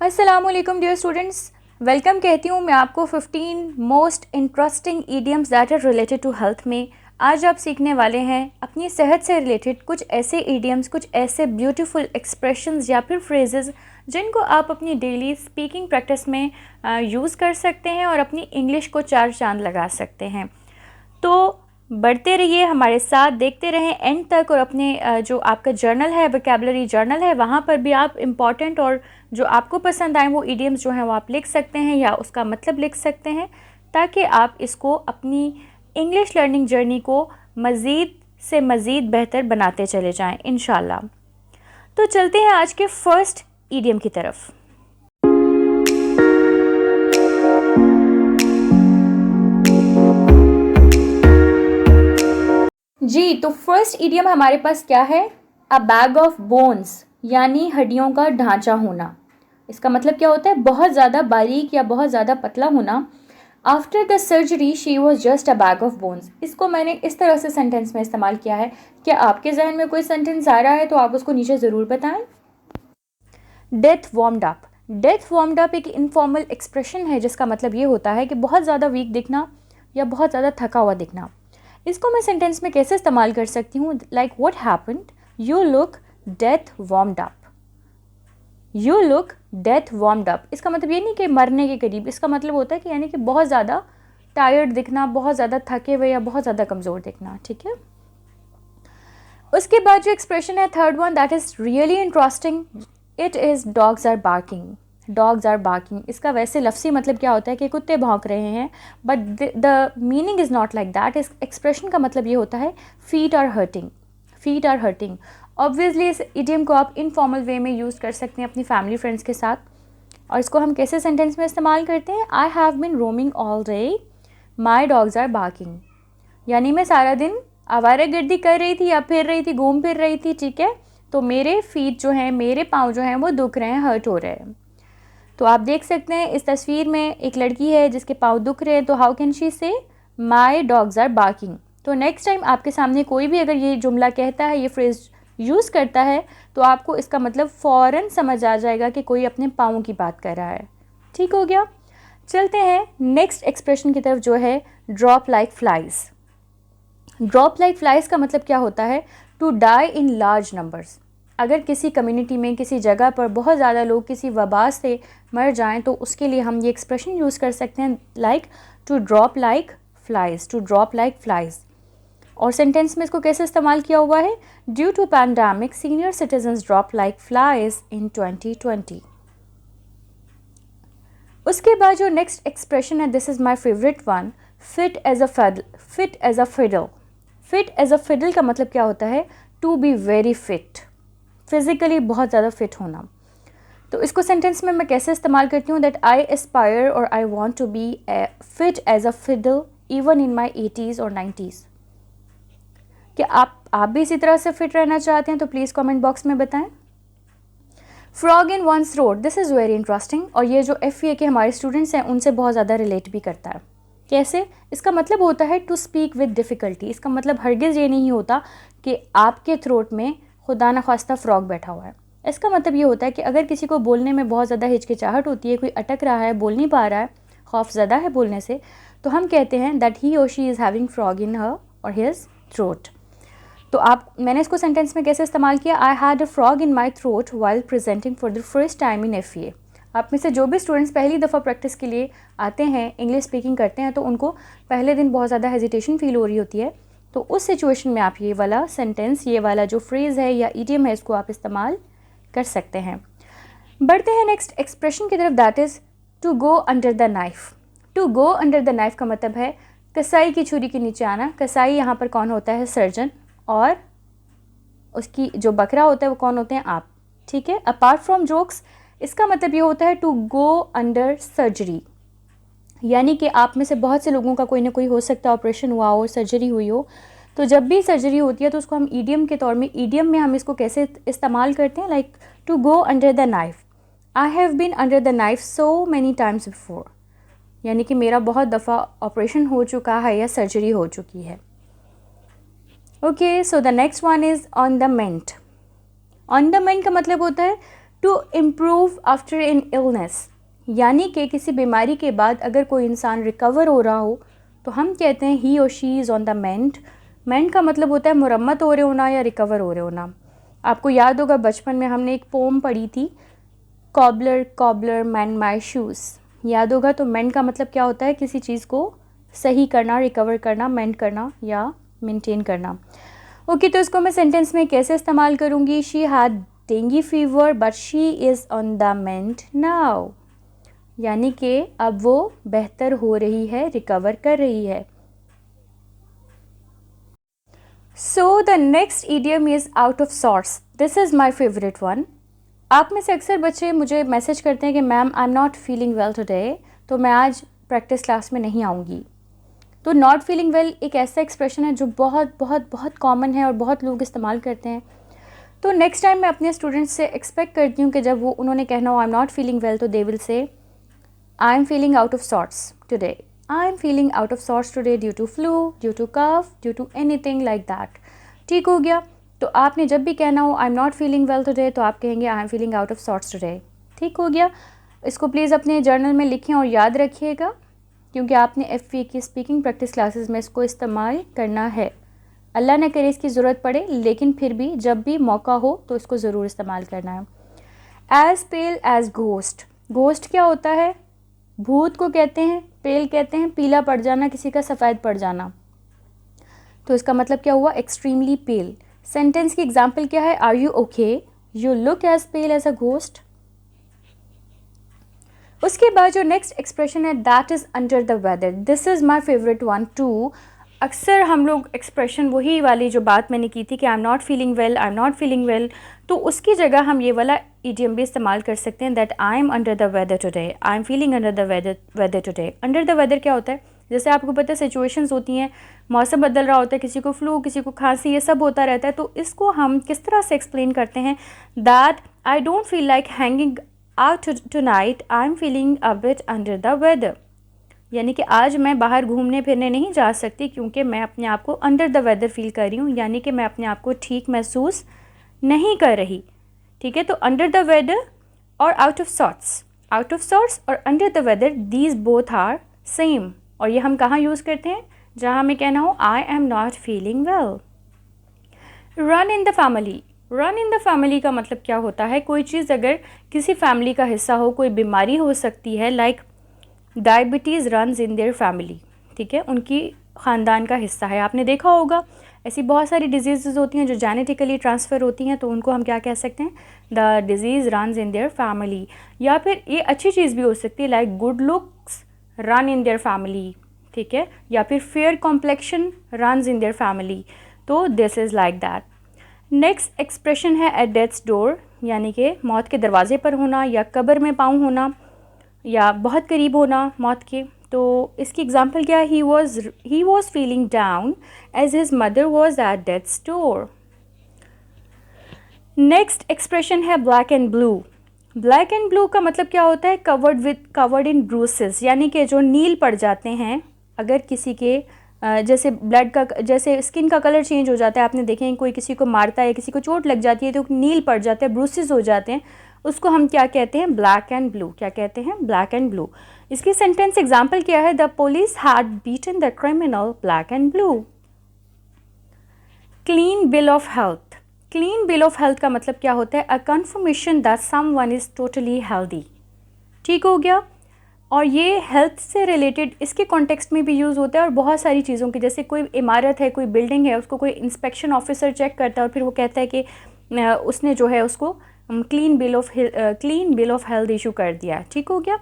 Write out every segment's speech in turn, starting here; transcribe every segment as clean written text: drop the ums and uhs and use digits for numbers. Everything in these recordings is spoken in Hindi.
अस्सलामुअलैकुम डियर स्टूडेंट्स, वेलकम कहती हूँ मैं आपको 15 most interesting idioms that are related to health में। आज आप सीखने वाले हैं अपनी सेहत से रिलेटेड कुछ ऐसे ईडियम्स, कुछ ऐसे ब्यूटीफुल एक्सप्रेशंस या फिर फ्रेजेस जिनको आप अपनी डेली स्पीकिंग प्रैक्टिस में यूज़ कर सकते हैं और अपनी इंग्लिश को चार चांद लगा सकते हैं। तो बढ़ते रहिए हमारे साथ, देखते रहें एंड तक और अपने जो आपका जर्नल है, वोकैबुलरी जर्नल है, वहाँ पर भी आप इम्पॉर्टेंट और जो आपको पसंद आए वो ईडियम्स जो हैं वो आप लिख सकते हैं या उसका मतलब लिख सकते हैं, ताकि आप इसको अपनी इंग्लिश लर्निंग जर्नी को मज़ीद से मज़ीद बेहतर बनाते चले जाएं इंशाल्लाह। तो चलते हैं आज के फर्स्ट ईडियम की तरफ। जी, तो फर्स्ट ईडियम हमारे पास क्या है? अ बैग ऑफ बोन्स, यानी हड्डियों का ढांचा होना। इसका मतलब क्या होता है? बहुत ज़्यादा बारीक या बहुत ज़्यादा पतला होना। After the surgery she was just a bag of bones. इसको मैंने इस तरह से सेंटेंस में इस्तेमाल किया है। क्या आपके जहन में कोई सेंटेंस आ रहा है तो आप उसको नीचे ज़रूर बताएं। Death warmed up. Death warmed up एक इनफॉर्मल एक्सप्रेशन है जिसका मतलब ये होता है कि बहुत ज़्यादा वीक दिखना या बहुत ज़्यादा थका हुआ दिखना। इसको मैं सेंटेंस में कैसे इस्तेमाल कर सकती हूँ? Like what happened, you look death warmed up. You look death warmed up. इसका मतलब ये नहीं कि मरने के करीब, इसका मतलब होता है कि यानी कि बहुत ज़्यादा टायर्ड दिखना, बहुत ज़्यादा थके हुए या बहुत ज़्यादा कमज़ोर दिखना। ठीक है, उसके बाद जो एक्सप्रेशन है third one, that is really interesting. It is dogs are barking. Dogs are barking, इसका वैसे लफ्सी मतलब क्या होता है कि कुत्ते भौंक रहे हैं, but the meaning is not like that. इस एक्सप्रेशन का मतलब ये होता है feet are hurting. Feet are hurting. Obviously इस इडियम को आप इनफॉर्मल वे में यूज़ कर सकते हैं अपनी फैमिली फ्रेंड्स के साथ। और इसको हम कैसे सेंटेंस में इस्तेमाल करते हैं? I have been roaming all day, my dogs are barking. यानी मैं सारा दिन आवारागर्दी कर रही थी या फिर रही थी, घूम फिर रही थी। ठीक है, तो मेरे फीट जो हैं, मेरे पाँव जो हैं वो दुख रहे हैं, हर्ट हो रहे हैं। तो आप देख सकते हैं इस तस्वीर में एक लड़की है जिसके पाँव दुख रहे हैं, तो हाउ कैन शी से माई डॉग्स आर बार्किंग। तो नेक्स्ट टाइम आपके सामने कोई भी अगर ये जुमला कहता है, ये फ्रेज यूज़ करता है, तो आपको इसका मतलब फ़ौरन समझ आ जाएगा कि कोई अपने पाँव की बात कर रहा है। ठीक हो गया, चलते हैं नेक्स्ट एक्सप्रेशन की तरफ जो है drop like flies. Drop like flies का मतलब क्या होता है? To die in large numbers. अगर किसी कम्युनिटी में, किसी जगह पर बहुत ज़्यादा लोग किसी वबा से मर जाएं तो उसके लिए हम ये एक्सप्रेशन यूज़ कर सकते हैं, like to drop like flies. To drop like flies. और सेंटेंस में इसको कैसे इस्तेमाल किया हुआ है? Due to pandemic senior citizens drop like flies in 2020। उसके बाद जो नेक्स्ट एक्सप्रेशन है, this is my favourite one, fit as a fiddle. Fit as a fiddle. Fit as a fiddle का मतलब क्या होता है? To be very fit, physically बहुत ज़्यादा फिट होना। तो इसको सेंटेंस में मैं कैसे इस्तेमाल करती हूँ? दैट आई एस्पायर और I want to be fit as a fiddle even in my 80s और 90s। क्या आप भी इसी तरह से फिट रहना चाहते हैं? तो प्लीज़ कमेंट बॉक्स में बताएं। Frog in one's throat, this is very interesting, और ये जो FEA के हमारे स्टूडेंट्स हैं उनसे बहुत ज़्यादा रिलेट भी करता है। कैसे? इसका मतलब होता है टू स्पीक विद डिफ़िकल्टी। इसका मतलब हरगिज़ ये नहीं होता कि आपके थ्रोट में खुदा न खास्ता फ्रॉग बैठा हुआ है। इसका मतलब ये होता है कि अगर किसी को बोलने में बहुत ज़्यादा हिचकिचाहट होती है, कोई अटक रहा है, बोल नहीं पा रहा है, खौफज़दा है बोलने से, तो हम कहते हैं दैट ही और she is having frog in her और हिज थ्रोट। तो मैंने इसको सेंटेंस में कैसे इस्तेमाल किया? I had a frog in my throat while presenting for the first time in FEA। आप में से जो भी स्टूडेंट्स पहली दफ़ा प्रैक्टिस के लिए आते हैं, इंग्लिश स्पीकिंग करते हैं, तो उनको पहले दिन बहुत ज़्यादा हेजिटेशन फील हो रही होती है। तो उस सिचुएशन में आप ये वाला सेंटेंस, ये वाला जो फ्रेज़ है या ईडियम है, इसको आप इस्तेमाल कर सकते हैं। बढ़ते हैं नेक्स्ट एक्सप्रेशन की तरफ, that is to go under the knife. To go under the knife का मतलब है कसाई की छुरी के नीचे आना। कसाई यहाँ पर कौन होता है? सर्जन। और उसकी जो बकरा होता है वो कौन होते हैं? आप। ठीक है, अपार्ट फ्रॉम जोक्स, इसका मतलब ये होता है टू गो अंडर सर्जरी। यानी कि आप में से बहुत से लोगों का कोई ना कोई हो सकता है ऑपरेशन हुआ हो, सर्जरी हुई हो। तो जब भी सर्जरी होती है तो उसको हम ईडियम के तौर में, ईडियम में हम इसको कैसे इस्तेमाल करते हैं? Like to go under the knife. I have been under the knife so many times before. यानी कि मेरा बहुत दफ़ा ऑपरेशन हो चुका है या सर्जरी हो चुकी है। Okay, so the next one is on the mend. On the mend का मतलब होता है to improve after an illness, यानी कि किसी बीमारी के बाद अगर कोई इंसान रिकवर हो रहा हो तो हम कहते हैं ही और शी इज़ ऑन द मेंड। मेंड का मतलब होता है मुरम्मत हो रहे होना या रिकवर हो रहे होना। आपको याद होगा बचपन में हमने एक पोम पढ़ी थी, cobbler cobbler mend my shoes, याद होगा। तो मेंड का मतलब क्या होता है, किसी चीज़ को सही करना, रिकवर करना, मेंड करना या मेंटेन करना। ओके, तो इसको मैं सेंटेंस में कैसे इस्तेमाल करूँगी? She had dengue fever but she is on the mend now, यानी कि अब वो बेहतर हो रही है, रिकवर कर रही है। So the next idiom is out of sorts. This is my favourite one. आप में से अक्सर बच्चे मुझे मैसेज करते हैं कि ma'am I am not feeling well today, तो मैं आज प्रैक्टिस क्लास में नहीं आऊँगी। तो नॉट फीलिंग वेल एक ऐसा एक्सप्रेशन है जो बहुत बहुत बहुत कॉमन है और बहुत लोग इस्तेमाल करते हैं। तो नेक्स्ट टाइम मैं अपने स्टूडेंट्स से एक्सपेक्ट करती हूँ कि जब वो उन्होंने कहना हो I am not feeling well, तो they will say I am feeling out of sorts today, I am feeling out of sorts today due to flu, due to cough, due to anything like that. ठीक हो गया। तो आपने जब भी कहना हो I am not feeling well today, तो आप कहेंगे I am feeling out of sorts today. ठीक हो गया। इसको प्लीज़ अपने जर्नल में लिखें और याद रखिएगा, क्योंकि आपने FA की स्पीकिंग प्रैक्टिस क्लासेस में इसको इस्तेमाल करना है। अल्लाह न करे इसकी ज़रूरत पड़े, लेकिन फिर भी जब भी मौका हो तो इसको ज़रूर इस्तेमाल करना है। As pale as ghost. Ghost क्या होता है? भूत को कहते हैं, पेल कहते हैं पीला पड़ जाना, किसी का सफ़ेद पड़ जाना। तो इसका मतलब क्या हुआ? Extremely pale. सेंटेंस की एग्जाम्पल क्या है? Are you okay? You look as pale as a ghost. उसके बाद जो नेक्स्ट एक्सप्रेशन है that is under the weather. This is my favourite one too. अक्सर हम लोग एक्सप्रेशन वही वाली जो बात मैंने की थी कि आई am not feeling well, I am not feeling well, तो उसकी जगह हम ये वाला इडियम भी इस्तेमाल कर सकते हैं that I am under the weather today, I am feeling under the weather today. Under the weather क्या होता है? जैसे आपको पता है सिचुएशंस होती हैं, मौसम बदल रहा होता है, किसी को फ्लू, किसी को खांसी, ये सब होता रहता है। तो इसको हम किस तरह से एक्सप्लेन करते हैं? That I don't feel like hanging out tonight, I am feeling a bit under the weather. यानी कि आज मैं बाहर घूमने फिरने नहीं जा सकती क्योंकि मैं अपने आप को अंडर द वेदर फील कर रही हूँ, यानी कि मैं अपने आप को ठीक महसूस नहीं कर रही। ठीक है, तो अंडर द वेदर और out of sorts, out of sorts और under the weather, these both are same. और ये हम कहाँ यूज़ करते हैं? जहाँ हमें कहना हो I am not feeling well. Run in the family. Run in the family का मतलब क्या होता है? कोई चीज़ अगर किसी फैमिली का हिस्सा हो, कोई बीमारी हो सकती है, like diabetes runs in their family. ठीक है, उनकी ख़ानदान का हिस्सा है। आपने देखा होगा ऐसी बहुत सारी डिजीज़ होती हैं जो जेनेटिकली ट्रांसफ़र होती हैं, तो उनको हम क्या कह सकते हैं? The disease runs in their family. या फिर ये अच्छी चीज़ भी हो सकती है, like good looks run in their family. ठीक है, या फिर fair complexion runs in their family. तो this is like that. Next expression है एट डेथ्स डोर, यानी कि मौत के दरवाजे पर होना या कब्र में पाँव होना या बहुत करीब होना मौत के। तो इसकी एग्जांपल क्या है? He was feeling down as his mother was at death's door. Next expression है black and blue. Black and blue का मतलब क्या होता है? कवर्ड इन ब्रूसेस, यानी कि जो नील पड़ जाते हैं अगर किसी के जैसे ब्लड का, जैसे स्किन का कलर चेंज हो जाता है। आपने देखें कोई किसी को मारता है, किसी को चोट लग जाती है तो नील पड़ जाते हैं, ब्रूसेस हो जाते हैं, उसको हम क्या कहते हैं? Black and blue. क्या कहते हैं? Black and blue. इसकी सेंटेंस एग्जाम्पल क्या है? The police had beaten the criminal black and blue. Clean bill of health. Clean bill of health का मतलब क्या होता है? अ conformation that someone is totally healthy. ठीक हो गया। और ये हेल्थ से रिलेटेड इसके कॉन्टेक्स्ट में भी यूज़ होता है और बहुत सारी चीज़ों की, जैसे कोई इमारत है, कोई बिल्डिंग है, उसको कोई इंस्पेक्शन ऑफिसर चेक करता है और फिर वो कहता है कि उसने जो है उसको clean bill of health issue कर दिया। ठीक हो गया।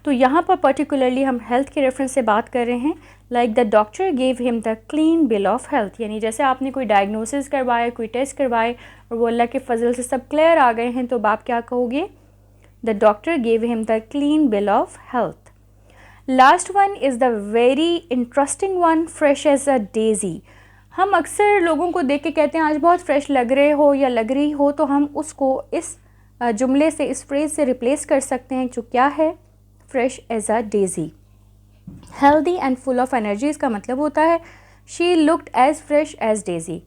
तो यहाँ पर पर्टिकुलरली हम हेल्थ के रेफरेंस से बात कर रहे हैं, like the doctor gave him the clean bill of health, यानी जैसे आपने कोई डायग्नोसिस करवाए, कोई टेस्ट करवाए और वो अल्लाह के फजल से सब क्लियर आ गए हैं, तो आप क्या कहोगे? The doctor gave him the clean bill of health. Last one is the very interesting one, fresh as a daisy. हम अक्सर लोगों को देख के कहते हैं आज बहुत फ्रेश लग रहे हो या लग रही हो, तो हम उसको इस जुमले से, इस फ्रेज से रिप्लेस कर सकते हैं, जो क्या है? Fresh as a daisy. Healthy and full of energy, इसका मतलब होता है she looked as fresh as daisy.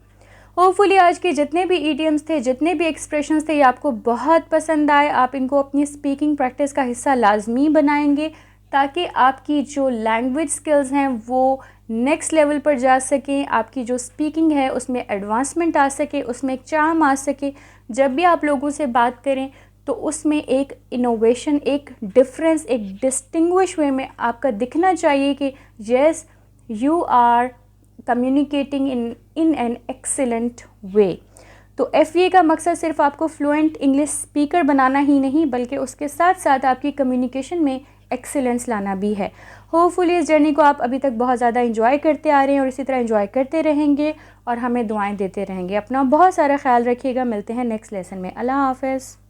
Hopefully आज के जितने भी ईडियम्स थे, जितने भी एक्सप्रेशंस थे, ये आपको बहुत पसंद आए। आप इनको अपनी स्पीकिंग प्रैक्टिस का हिस्सा लाजमी बनाएंगे ताकि आपकी जो लैंग्वेज स्किल्स हैं वो नेक्स्ट लेवल पर जा सकें, आपकी जो स्पीकिंग है उसमें एडवांसमेंट आ सके, उसमें एक चार्म आ सके। जब भी आप लोगों से बात करें तो उसमें एक इनोवेशन, एक डिफरेंस, एक डिस्टिंग्विश वे में आपका दिखना चाहिए कि yes you are communicating in an excellent way. तो FA का मकसद सिर्फ आपको फ्लुएंट इंग्लिश स्पीकर बनाना ही नहीं, बल्कि उसके साथ साथ आपकी कम्युनिकेशन में एक्सीलेंस लाना भी है। होपफुली इस जर्नी को आप अभी तक बहुत ज़्यादा इंजॉय करते आ रहे हैं और इसी तरह इंजॉय करते रहेंगे और हमें दुआएं देते रहेंगे। अपना बहुत सारा ख्याल रखिएगा। मिलते हैं नेक्स्ट लेसन में। अल्लाह हाफ़िज़।